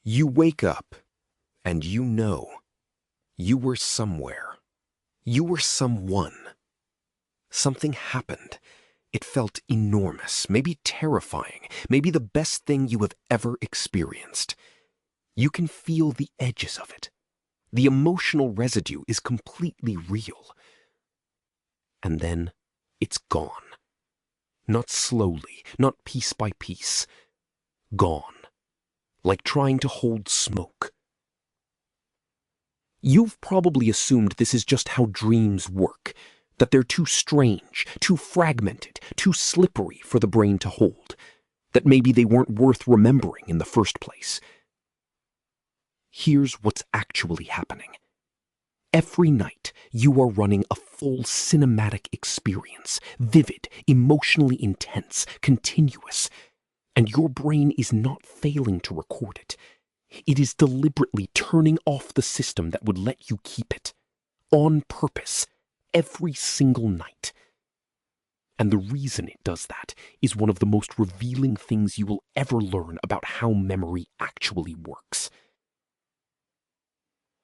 You wake up, and you know you were somewhere. You were someone. Something happened. It felt enormous, maybe terrifying, maybe the best thing you have ever experienced. You can feel the edges of it. The emotional residue is completely real. And then it's gone. Not slowly, not piece by piece. Gone. Like trying to hold smoke. You've probably assumed this is just how dreams work, that they're too strange, too fragmented, too slippery for the brain to hold, that maybe they weren't worth remembering in the first place. Here's what's actually happening. Every night, you are running a full cinematic experience, vivid, emotionally intense, continuous, and your brain is not failing to record it. It is deliberately turning off the system that would let you keep it, on purpose, every single night. And the reason it does that is one of the most revealing things you will ever learn about how memory actually works.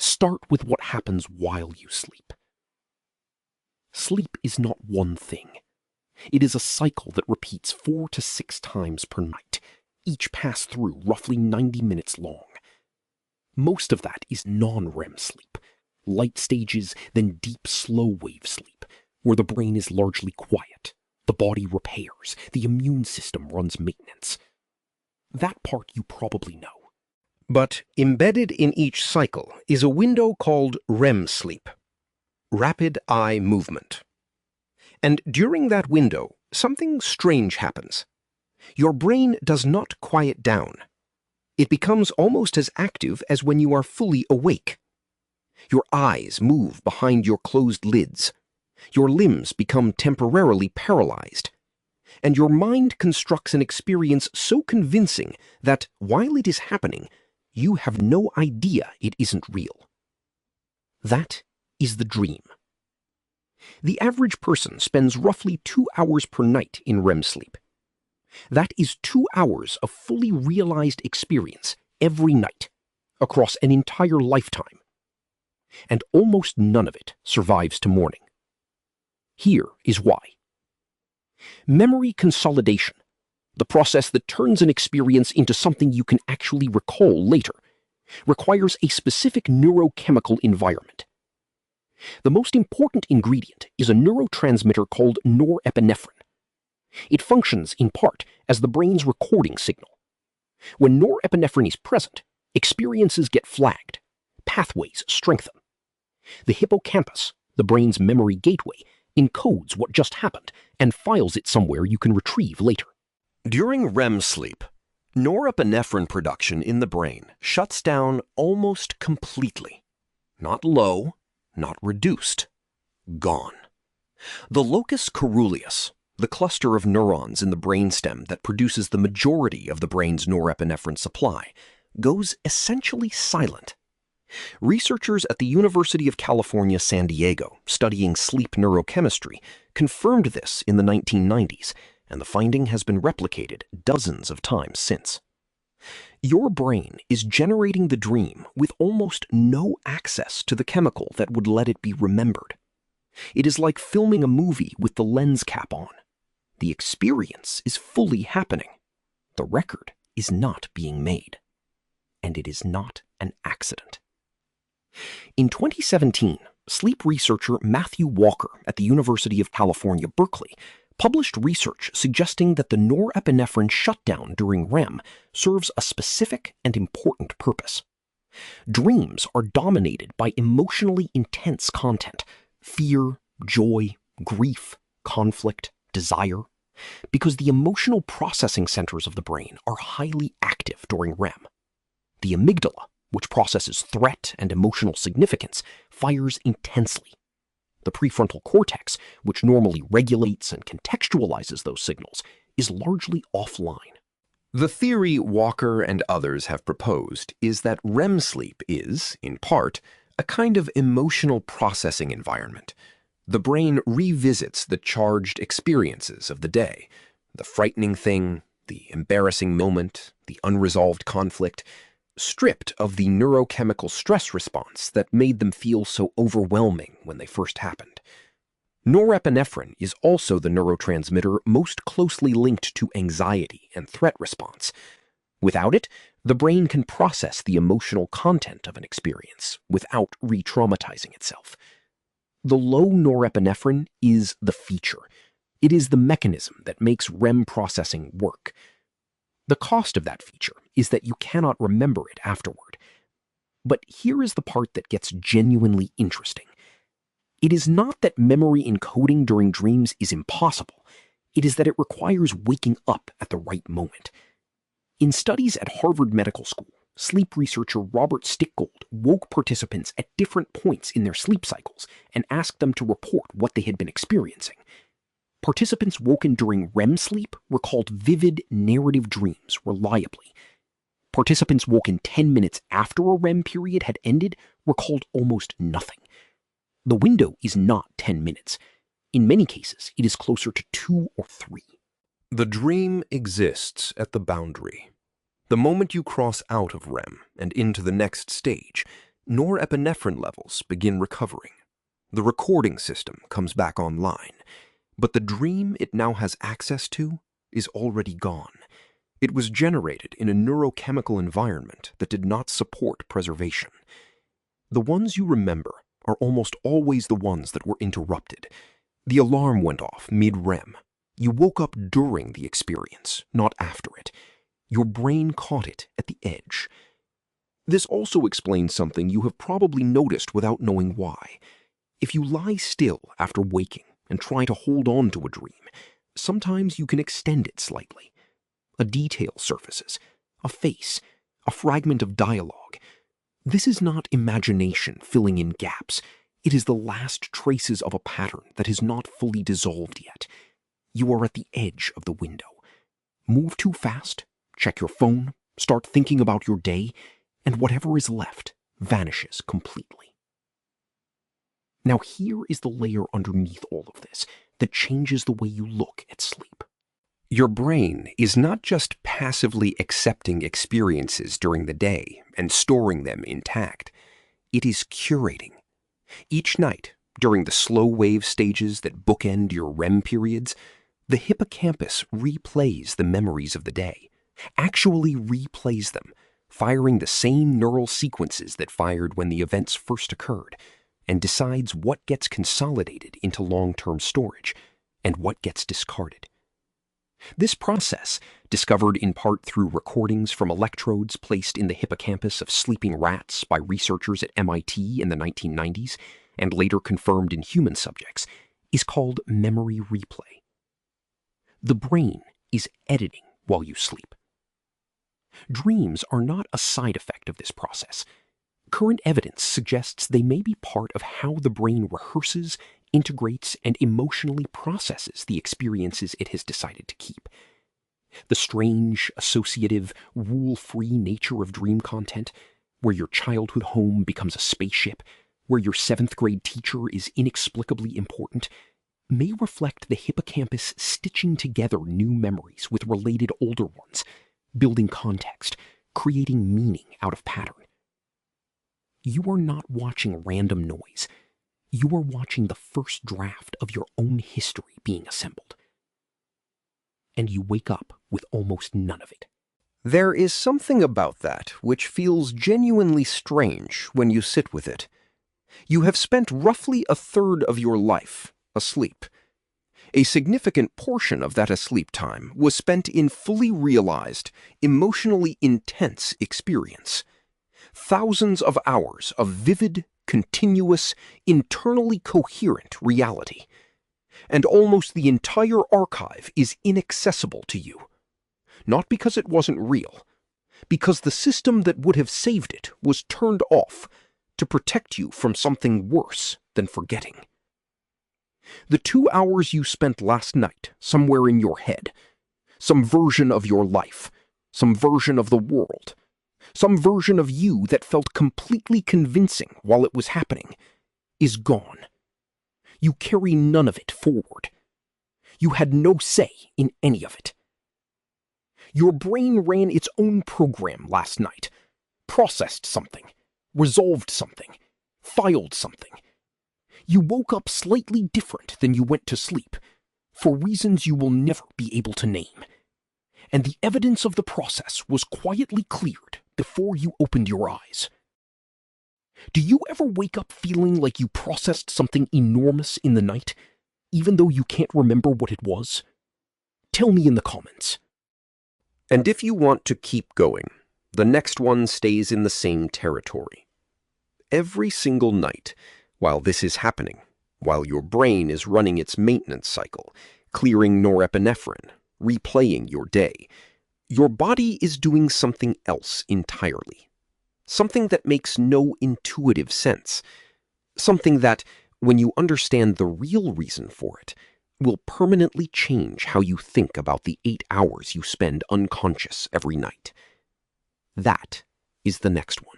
Start with what happens while you sleep. Sleep is not one thing. It is a cycle that repeats 4 to 6 times per night, each pass through roughly 90 minutes long. Most of that is non-REM sleep, light stages, then deep slow-wave sleep, where the brain is largely quiet, the body repairs, the immune system runs maintenance. That part you probably know. But embedded in each cycle is a window called REM sleep, rapid eye movement. And during that window, something strange happens. Your brain does not quiet down. It becomes almost as active as when you are fully awake. Your eyes move behind your closed lids. Your limbs become temporarily paralyzed. And your mind constructs an experience so convincing that, while it is happening, you have no idea it isn't real. That is the dream. The average person spends roughly 2 hours per night in REM sleep. That is 2 hours of fully realized experience every night, across an entire lifetime. And almost none of it survives to morning. Here is why. Memory consolidation, the process that turns an experience into something you can actually recall later, requires a specific neurochemical environment. The most important ingredient is a neurotransmitter called norepinephrine. It functions, in part, as the brain's recording signal. When norepinephrine is present, experiences get flagged, pathways strengthen. The hippocampus, the brain's memory gateway, encodes what just happened and files it somewhere you can retrieve later. During REM sleep, norepinephrine production in the brain shuts down almost completely. Not low, not reduced. Gone. The locus coeruleus, the cluster of neurons in the brainstem that produces the majority of the brain's norepinephrine supply, goes essentially silent. Researchers at the University of California, San Diego, studying sleep neurochemistry, confirmed this in the 1990s, and the finding has been replicated dozens of times since. Your brain is generating the dream with almost no access to the chemical that would let it be remembered. It is like filming a movie with the lens cap on. The experience is fully happening. The record is not being made. And it is not an accident. In 2017, sleep researcher Matthew Walker at the University of California, Berkeley, published research suggesting that the norepinephrine shutdown during REM serves a specific and important purpose. Dreams are dominated by emotionally intense content, fear, joy, grief, conflict, desire, because the emotional processing centers of the brain are highly active during REM. The amygdala, which processes threat and emotional significance, fires intensely. The prefrontal cortex, which normally regulates and contextualizes those signals, is largely offline. The theory Walker and others have proposed is that REM sleep is, in part, a kind of emotional processing environment. The brain revisits the charged experiences of the day, the frightening thing, the embarrassing moment, the unresolved conflict, stripped of the neurochemical stress response that made them feel so overwhelming when they first happened. Norepinephrine is also the neurotransmitter most closely linked to anxiety and threat response. Without it, the brain can process the emotional content of an experience without re-traumatizing itself. The low norepinephrine is the feature. It is the mechanism that makes REM processing work. The cost of that feature is that you cannot remember it afterward. But here is the part that gets genuinely interesting. It is not that memory encoding during dreams is impossible. It is that it requires waking up at the right moment. In studies at Harvard Medical School, sleep researcher Robert Stickgold woke participants at different points in their sleep cycles and asked them to report what they had been experiencing. Participants woken during REM sleep recalled vivid narrative dreams reliably. Participants woken 10 minutes after a REM period had ended recalled almost nothing. The window is not 10 minutes. In many cases, it is closer to 2 or 3. The dream exists at the boundary. The moment you cross out of REM and into the next stage, norepinephrine levels begin recovering. The recording system comes back online, but the dream it now has access to is already gone. It was generated in a neurochemical environment that did not support preservation. The ones you remember are almost always the ones that were interrupted. The alarm went off mid-REM. You woke up during the experience, not after it. Your brain caught it at the edge. This also explains something you have probably noticed without knowing why. If you lie still after waking and try to hold on to a dream, sometimes you can extend it slightly. A detail surfaces, a face, a fragment of dialogue. This is not imagination filling in gaps. It is the last traces of a pattern that has not fully dissolved yet. You are at the edge of the window. Move too fast, check your phone, start thinking about your day, and whatever is left vanishes completely. Now here is the layer underneath all of this that changes the way you look at sleep. Your brain is not just passively accepting experiences during the day and storing them intact. It is curating. Each night, during the slow wave stages that bookend your REM periods, the hippocampus replays the memories of the day, actually replays them, firing the same neural sequences that fired when the events first occurred, and decides what gets consolidated into long-term storage and what gets discarded. This process, discovered in part through recordings from electrodes placed in the hippocampus of sleeping rats by researchers at MIT in the 1990s, and later confirmed in human subjects, is called memory replay. The brain is editing while you sleep. Dreams are not a side effect of this process. Current evidence suggests they may be part of how the brain rehearses, integrates, and emotionally processes the experiences it has decided to keep. The strange, associative, rule-free nature of dream content, where your childhood home becomes a spaceship, where your 7th grade teacher is inexplicably important, may reflect the hippocampus stitching together new memories with related older ones, building context, creating meaning out of pattern. You are not watching random noise. You are watching the first draft of your own history being assembled. And you wake up with almost none of it. There is something about that which feels genuinely strange when you sit with it. You have spent roughly a third of your life asleep. A significant portion of that asleep time was spent in fully realized, emotionally intense experience. Thousands of hours of vivid, continuous, internally coherent reality. And almost the entire archive is inaccessible to you. Not because it wasn't real, because the system that would have saved it was turned off to protect you from something worse than forgetting. The 2 hours you spent last night somewhere in your head, some version of your life, some version of the world, some version of you that felt completely convincing while it was happening, is gone. You carry none of it forward. You had no say in any of it. Your brain ran its own program last night, processed something, resolved something, filed something. You woke up slightly different than you went to sleep, for reasons you will never be able to name. And the evidence of the process was quietly cleared before you opened your eyes. Do you ever wake up feeling like you processed something enormous in the night, even though you can't remember what it was? Tell me in the comments. And if you want to keep going, the next one stays in the same territory. Every single night, while this is happening, while your brain is running its maintenance cycle, clearing norepinephrine, replaying your day, your body is doing something else entirely. Something that makes no intuitive sense. Something that, when you understand the real reason for it, will permanently change how you think about the 8 hours you spend unconscious every night. That is the next one.